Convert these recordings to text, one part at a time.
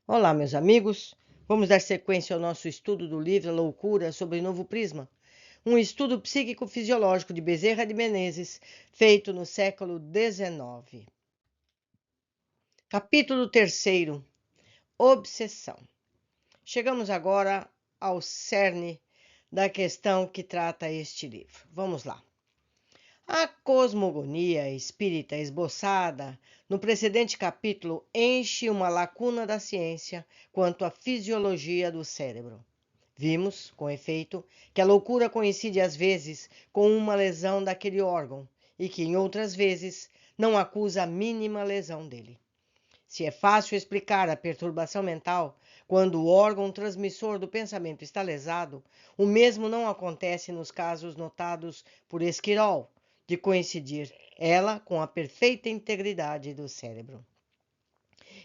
Olá, meus amigos. Vamos dar sequência ao nosso estudo do livro A Loucura sob Novo Prisma, um estudo psíquico-fisiológico de Bezerra de Menezes, feito no século XIX. Capítulo 3. Obsessão. Chegamos agora ao cerne da questão que trata este livro. Vamos lá. A cosmogonia espírita esboçada no precedente capítulo enche uma lacuna da ciência quanto à fisiologia do cérebro. Vimos, com efeito, que a loucura coincide às vezes com uma lesão daquele órgão e que, em outras vezes, não acusa a mínima lesão dele. Se é fácil explicar a perturbação mental quando o órgão transmissor do pensamento está lesado, o mesmo não acontece nos casos notados por Esquirol, de coincidir ela com a perfeita integridade do cérebro.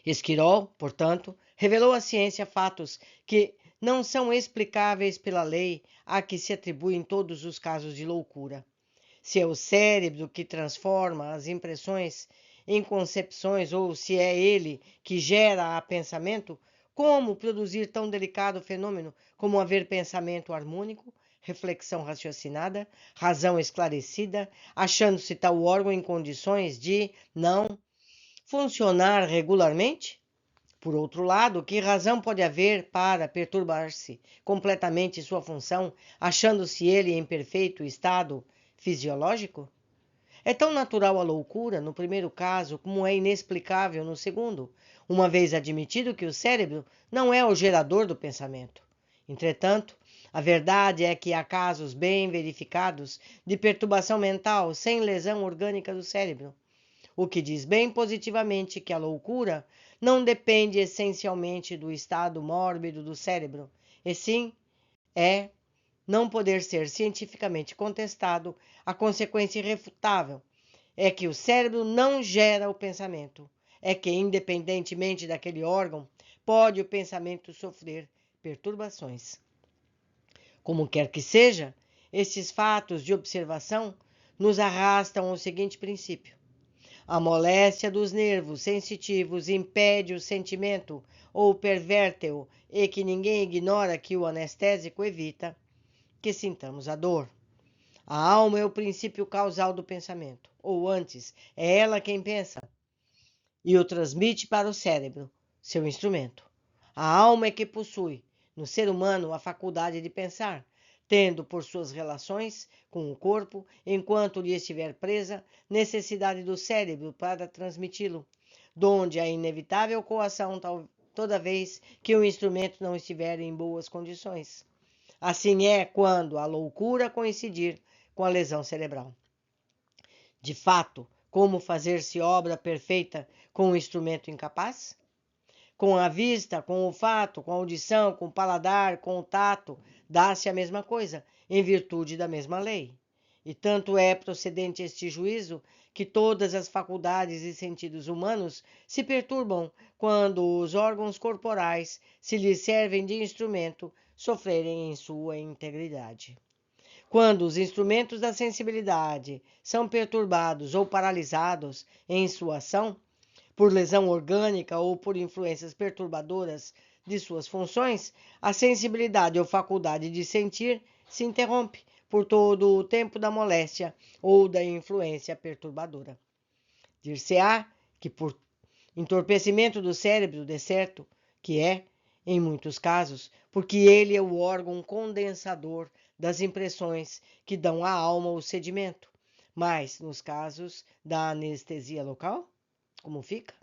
Esquirol, portanto, revelou à ciência fatos que não são explicáveis pela lei a que se atribuem todos os casos de loucura. Se é o cérebro que transforma as impressões em concepções ou se é ele que gera a pensamento, como produzir tão delicado fenômeno como haver pensamento harmônico, reflexão raciocinada, razão esclarecida, achando-se tal órgão em condições de não funcionar regularmente? Por outro lado, que razão pode haver para perturbar-se completamente sua função, achando-se ele em perfeito estado fisiológico? É tão natural a loucura no primeiro caso como é inexplicável no segundo, uma vez admitido que o cérebro não é o gerador do pensamento. Entretanto, a verdade é que há casos bem verificados de perturbação mental sem lesão orgânica do cérebro, o que diz bem positivamente que a loucura não depende essencialmente do estado mórbido do cérebro, e sim é não poder ser cientificamente contestado, a consequência irrefutável é que o cérebro não gera o pensamento, é que, independentemente daquele órgão, pode o pensamento sofrer perturbações. Como quer que seja, estes fatos de observação nos arrastam ao seguinte princípio: a moléstia dos nervos sensitivos impede o sentimento ou perverte-o, e que ninguém ignora que o anestésico evita que sintamos a dor. A alma é o princípio causal do pensamento, ou antes, é ela quem pensa e o transmite para o cérebro, seu instrumento. A alma é que possui, no ser humano, a faculdade de pensar, tendo por suas relações com o corpo, enquanto lhe estiver presa, necessidade do cérebro para transmiti-lo, donde a inevitável coação toda vez que o instrumento não estiver em boas condições. Assim é quando a loucura coincidir com a lesão cerebral. De fato, como fazer-se obra perfeita com um instrumento incapaz? Com a vista, com o olfato, com a audição, com o paladar, com o tato, dá-se a mesma coisa, em virtude da mesma lei. E tanto é procedente este juízo que todas as faculdades e sentidos humanos se perturbam quando os órgãos corporais se lhes servem de instrumento sofrerem em sua integridade. Quando os instrumentos da sensibilidade são perturbados ou paralisados em sua ação, por lesão orgânica ou por influências perturbadoras de suas funções, a sensibilidade ou faculdade de sentir se interrompe por todo o tempo da moléstia ou da influência perturbadora. Dir-se-á que por entorpecimento do cérebro, de certo, que é, em muitos casos, porque ele é o órgão condensador das impressões que dão à alma o sedimento. Mas, nos casos da anestesia local, como fica?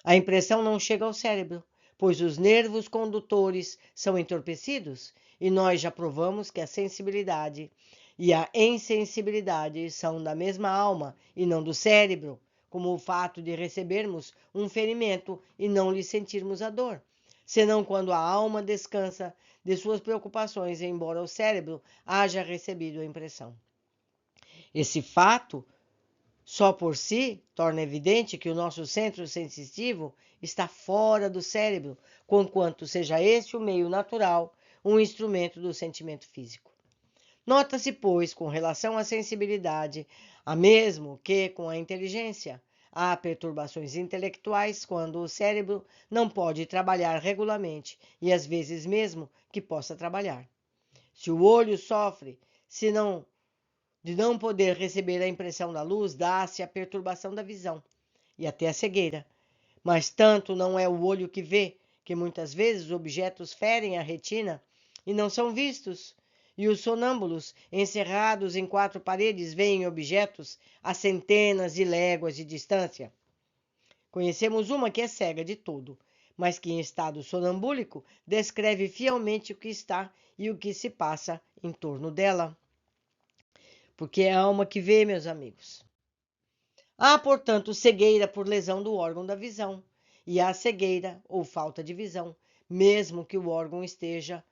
A impressão não chega ao cérebro, pois os nervos condutores são entorpecidos, e nós já provamos que a sensibilidade e a insensibilidade são da mesma alma e não do cérebro, como o fato de recebermos um ferimento e não lhe sentirmos a dor, senão quando a alma descansa de suas preocupações, embora o cérebro haja recebido a impressão. Esse fato só por si torna evidente que o nosso centro sensitivo está fora do cérebro, conquanto seja este o meio natural, um instrumento do sentimento físico. Nota-se, pois, com relação à sensibilidade, a mesmo que com a inteligência, Há perturbações intelectuais quando o cérebro não pode trabalhar regularmente e às vezes mesmo que possa trabalhar. Se o olho sofre, se não de não poder receber a impressão da luz, dá-se a perturbação da visão e até a cegueira. Mas tanto não é o olho que vê, que muitas vezes os objetos ferem a retina e não são vistos. E os sonâmbulos, encerrados em quatro paredes, veem objetos a centenas de léguas de distância. Conhecemos uma que é cega de todo, mas que em estado sonambúlico descreve fielmente o que está e o que se passa em torno dela. Porque é a alma que vê, meus amigos. Há, portanto, cegueira por lesão do órgão da visão, e há cegueira ou falta de visão, mesmo que o órgão esteja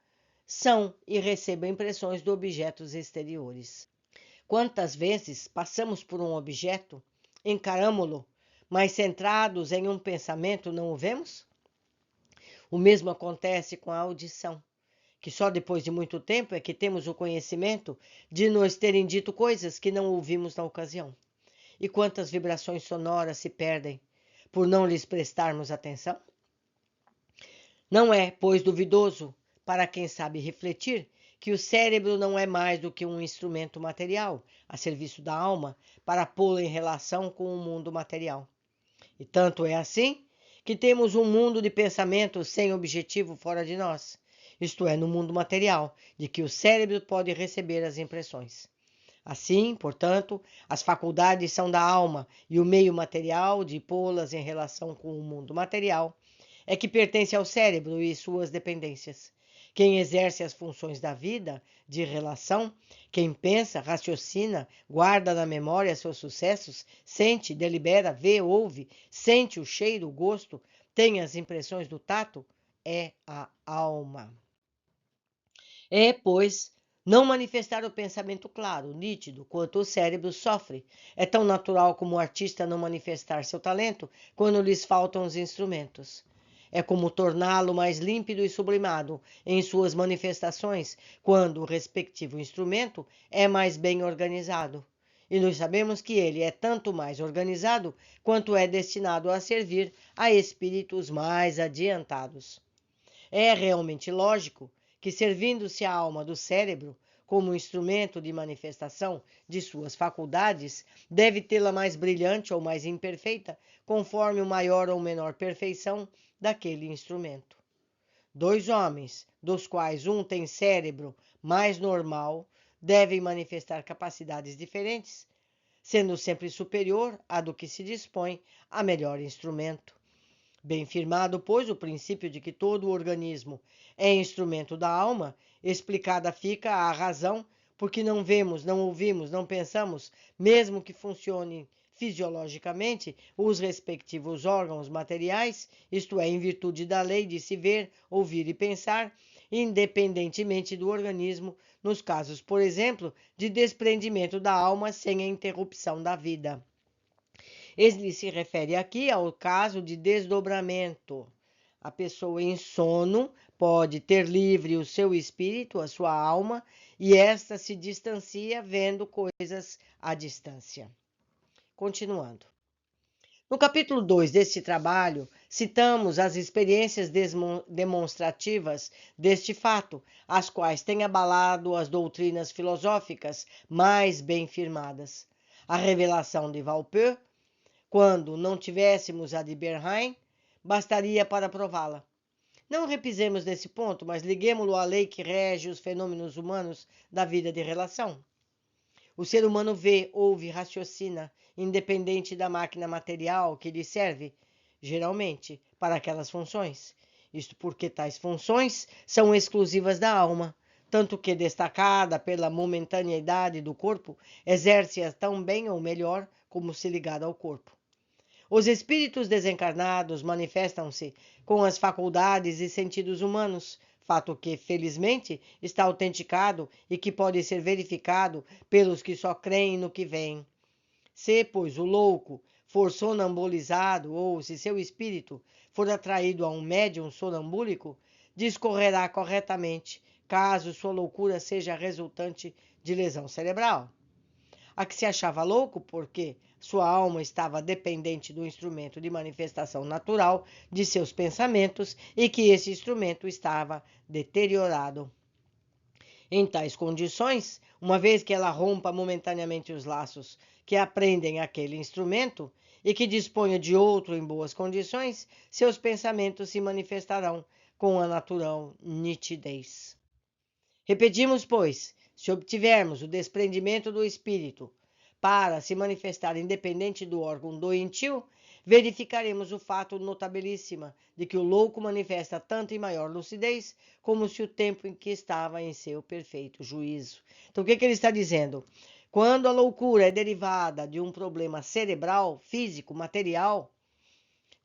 são e receba impressões de objetos exteriores. Quantas vezes passamos por um objeto, encaramo-lo, mas centrados em um pensamento não o vemos? O mesmo acontece com a audição, que só depois de muito tempo é que temos o conhecimento de nos terem dito coisas que não ouvimos na ocasião. E quantas vibrações sonoras se perdem por não lhes prestarmos atenção? Não é, pois, duvidoso, para quem sabe refletir, que o cérebro não é mais do que um instrumento material, a serviço da alma, para pô-la em relação com o mundo material. E tanto é assim que temos um mundo de pensamento sem objetivo fora de nós, isto é, no mundo material, de que o cérebro pode receber as impressões. Assim, portanto, as faculdades são da alma e o meio material de pô-las em relação com o mundo material é que pertence ao cérebro e suas dependências. Quem exerce as funções da vida, de relação, quem pensa, raciocina, guarda na memória seus sucessos, sente, delibera, vê, ouve, sente o cheiro, o gosto, tem as impressões do tato, é a alma. É, pois, não manifestar o pensamento claro, nítido, quanto o cérebro sofre. É tão natural como o artista não manifestar seu talento quando lhes faltam os instrumentos. É como torná-lo mais límpido e sublimado em suas manifestações quando o respectivo instrumento é mais bem organizado. E nós sabemos que ele é tanto mais organizado quanto é destinado a servir a espíritos mais adiantados. É realmente lógico que, servindo-se a alma do cérebro como instrumento de manifestação de suas faculdades, deve tê-la mais brilhante ou mais imperfeita, conforme o maior ou menor perfeição daquele instrumento. Dois homens, dos quais um tem cérebro mais normal, devem manifestar capacidades diferentes, sendo sempre superior à do que se dispõe a melhor instrumento. Bem firmado, pois, o princípio de que todo o organismo é instrumento da alma, explicada fica a razão por que não vemos, não ouvimos, não pensamos, mesmo que funcionem fisiologicamente os respectivos órgãos materiais, isto é, em virtude da lei de se ver, ouvir e pensar, independentemente do organismo, nos casos, por exemplo, de desprendimento da alma sem a interrupção da vida. Ele se refere aqui ao caso de desdobramento. A pessoa em sono pode ter livre o seu espírito, a sua alma, e esta se distancia vendo coisas à distância. Continuando. No capítulo 2 deste trabalho, citamos as experiências demonstrativas deste fato, as quais têm abalado as doutrinas filosóficas mais bem firmadas. A revelação de Walpurgis, quando não tivéssemos a de Bernheim, bastaria para prová-la. Não repisemos nesse ponto, mas liguemo-lo à lei que rege os fenômenos humanos da vida de relação. O ser humano vê, ouve, raciocina, independente da máquina material que lhe serve, geralmente, para aquelas funções. Isto porque tais funções são exclusivas da alma, tanto que, destacada pela momentaneidade do corpo, exerce-as tão bem ou melhor como se ligada ao corpo. Os espíritos desencarnados manifestam-se com as faculdades e sentidos humanos, fato que, felizmente, está autenticado e que pode ser verificado pelos que só creem no que veem. Se, pois, o louco for sonambulizado ou se seu espírito for atraído a um médium sonambúlico, discorrerá corretamente, caso sua loucura seja resultante de lesão cerebral. A que se achava louco porque, sua alma estava dependente do instrumento de manifestação natural de seus pensamentos e que esse instrumento estava deteriorado. Em tais condições, uma vez que ela rompa momentaneamente os laços que aprendem aquele instrumento e que disponha de outro em boas condições, seus pensamentos se manifestarão com a natural nitidez. Repetimos, pois, se obtivermos o desprendimento do espírito para se manifestar independente do órgão doentio, verificaremos o fato notabilíssimo de que o louco manifesta tanto em maior lucidez como se o tempo em que estava em seu perfeito juízo. Então, o que ele está dizendo? Quando a loucura é derivada de um problema cerebral, físico, material,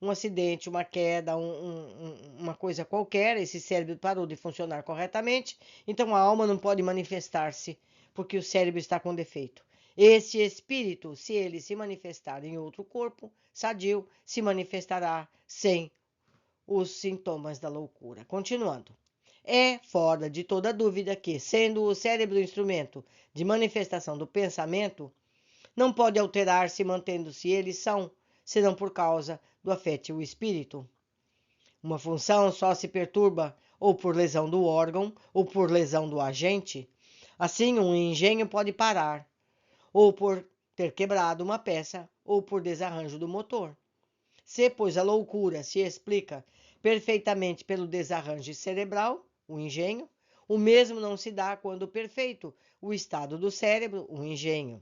um acidente, uma queda, uma coisa qualquer, esse cérebro parou de funcionar corretamente, então a alma não pode manifestar-se, porque o cérebro está com defeito. Esse espírito, se ele se manifestar em outro corpo sadio, se manifestará sem os sintomas da loucura. Continuando. É fora de toda dúvida que, sendo o cérebro instrumento de manifestação do pensamento, não pode alterar-se mantendo-se eles são, senão por causa do afeto espírito. Uma função só se perturba ou por lesão do órgão ou por lesão do agente. Assim, um engenho pode parar, ou por ter quebrado uma peça, ou por desarranjo do motor. Se, pois, a loucura se explica perfeitamente pelo desarranjo cerebral, o engenho, o mesmo não se dá quando perfeito, o estado do cérebro, o engenho.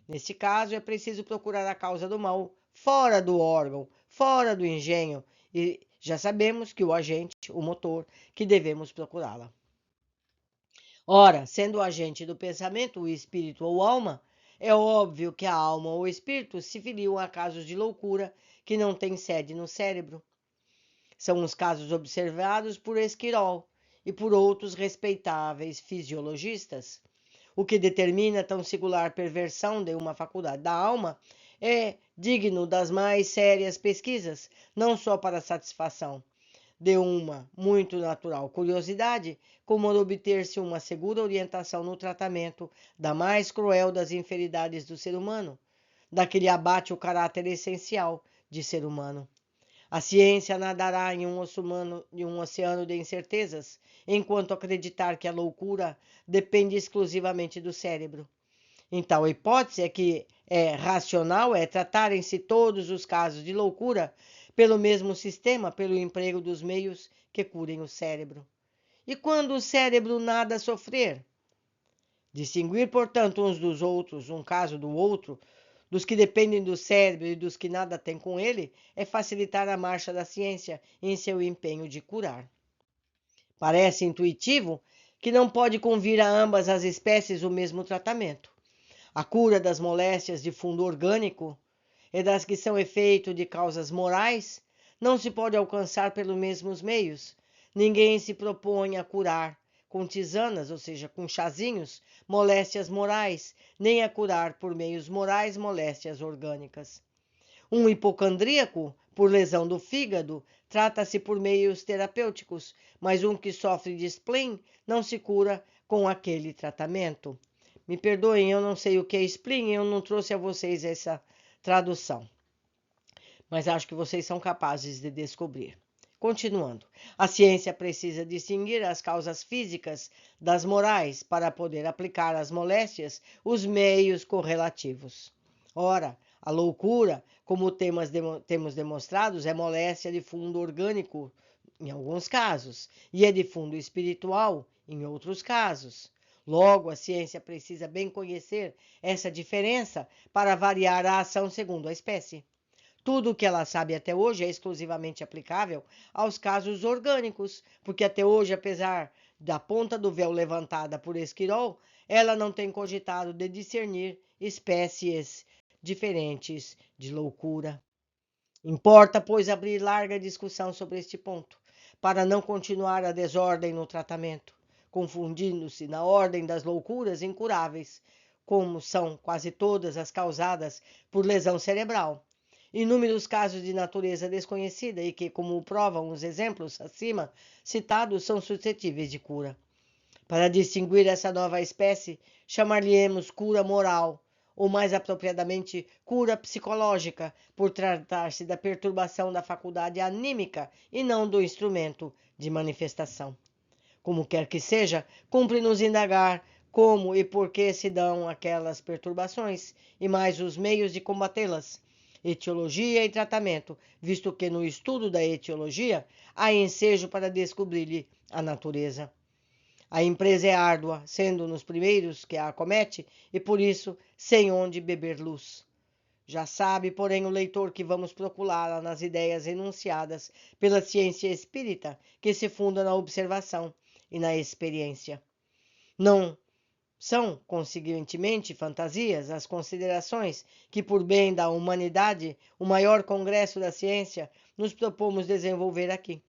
Neste caso, é preciso procurar a causa do mal fora do órgão, fora do engenho, e já sabemos que o agente, o motor, que devemos procurá-la. Ora, sendo o agente do pensamento o espírito ou alma, é óbvio que a alma ou espírito se filiam a casos de loucura que não têm sede no cérebro. São os casos observados por Esquirol e por outros respeitáveis fisiologistas. O que determina tão singular perversão de uma faculdade da alma é digno das mais sérias pesquisas, não só para a satisfação de uma muito natural curiosidade, como obter-se uma segura orientação no tratamento da mais cruel das inferioridades do ser humano, da que lhe abate o caráter essencial de ser humano. A ciência nadará em um oceano de incertezas, enquanto acreditar que a loucura depende exclusivamente do cérebro. Em tal hipótese, é que é racional tratarem-se todos os casos de loucura pelo mesmo sistema, pelo emprego dos meios que curem o cérebro. E quando o cérebro nada sofrer? Distinguir, portanto, uns dos outros, um caso do outro, dos que dependem do cérebro e dos que nada têm com ele, é facilitar a marcha da ciência em seu empenho de curar. Parece intuitivo que não pode convir a ambas as espécies o mesmo tratamento. A cura das moléstias de fundo orgânico e das que são efeito de causas morais não se pode alcançar pelos mesmos meios. Ninguém se propõe a curar com tisanas, ou seja, com chazinhos, moléstias morais, nem a curar por meios morais moléstias orgânicas. Um hipocondríaco, por lesão do fígado, trata-se por meios terapêuticos, mas um que sofre de spleen não se cura com aquele tratamento. Me perdoem, eu não sei o que é spleen, eu não trouxe a vocês essa tradução, mas acho que vocês são capazes de descobrir. Continuando, a ciência precisa distinguir as causas físicas das morais para poder aplicar às moléstias os meios correlativos. Ora, a loucura, como temos demonstrados, é moléstia de fundo orgânico em alguns casos e é de fundo espiritual em outros casos. Logo, a ciência precisa bem conhecer essa diferença para variar a ação segundo a espécie. Tudo o que ela sabe até hoje é exclusivamente aplicável aos casos orgânicos, porque até hoje, apesar da ponta do véu levantada por Esquirol, ela não tem cogitado de discernir espécies diferentes de loucura. Importa, pois, abrir larga discussão sobre este ponto, para não continuar a desordem no tratamento, confundindo-se na ordem das loucuras incuráveis, como são quase todas as causadas por lesão cerebral. Inúmeros casos de natureza desconhecida e que, como provam os exemplos acima citados, são suscetíveis de cura. Para distinguir essa nova espécie, chamar-lhe-emos cura moral ou mais apropriadamente, cura psicológica, por tratar-se da perturbação da faculdade anímica e não do instrumento de manifestação. Como quer que seja, cumpre-nos indagar como e por que se dão aquelas perturbações, e mais os meios de combatê-las, etiologia e tratamento, visto que no estudo da etiologia há ensejo para descobrir-lhe a natureza. A empresa é árdua, sendo nos primeiros que a acomete, e por isso sem onde beber luz. Já sabe, porém, o leitor que vamos procurá-la nas ideias enunciadas pela ciência espírita, que se funda na observação e na experiência. Não são, conseguintemente, fantasias as considerações que, por bem da humanidade, o maior congresso da ciência, nos propomos desenvolver aqui.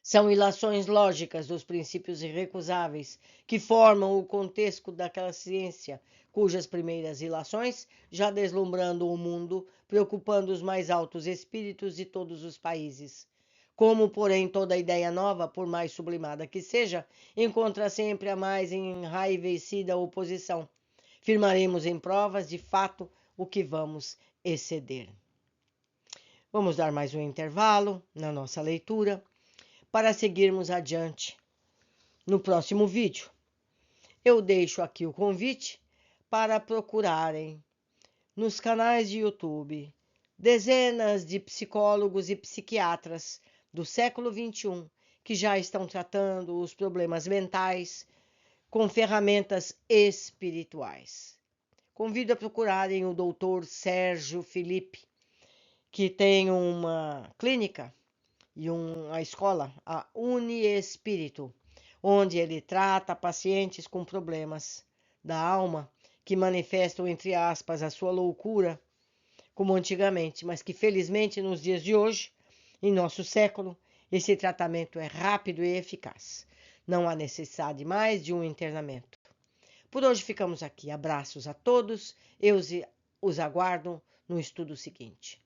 São ilações lógicas dos princípios irrecusáveis que formam o contexto daquela ciência, cujas primeiras ilações, já deslumbrando o mundo, preocupando os mais altos espíritos de todos os países. Como, porém, toda ideia nova, por mais sublimada que seja, encontra sempre a mais enraivecida oposição. Firmaremos em provas, de fato, o que vamos exceder. Vamos dar mais um intervalo na nossa leitura para seguirmos adiante no próximo vídeo. Eu deixo aqui o convite para procurarem nos canais de YouTube dezenas de psicólogos e psiquiatras do século XXI que já estão tratando os problemas mentais com ferramentas espirituais. Convido a procurarem o Dr. Sérgio Felipe, que tem uma clínica e a escola, a Uniespírito, onde ele trata pacientes com problemas da alma que manifestam, entre aspas, a sua loucura, como antigamente, mas que felizmente nos dias de hoje, em nosso século, esse tratamento é rápido e eficaz. Não há necessidade mais de um internamento. Por hoje ficamos aqui. Abraços a todos. Eu os aguardo no estudo seguinte.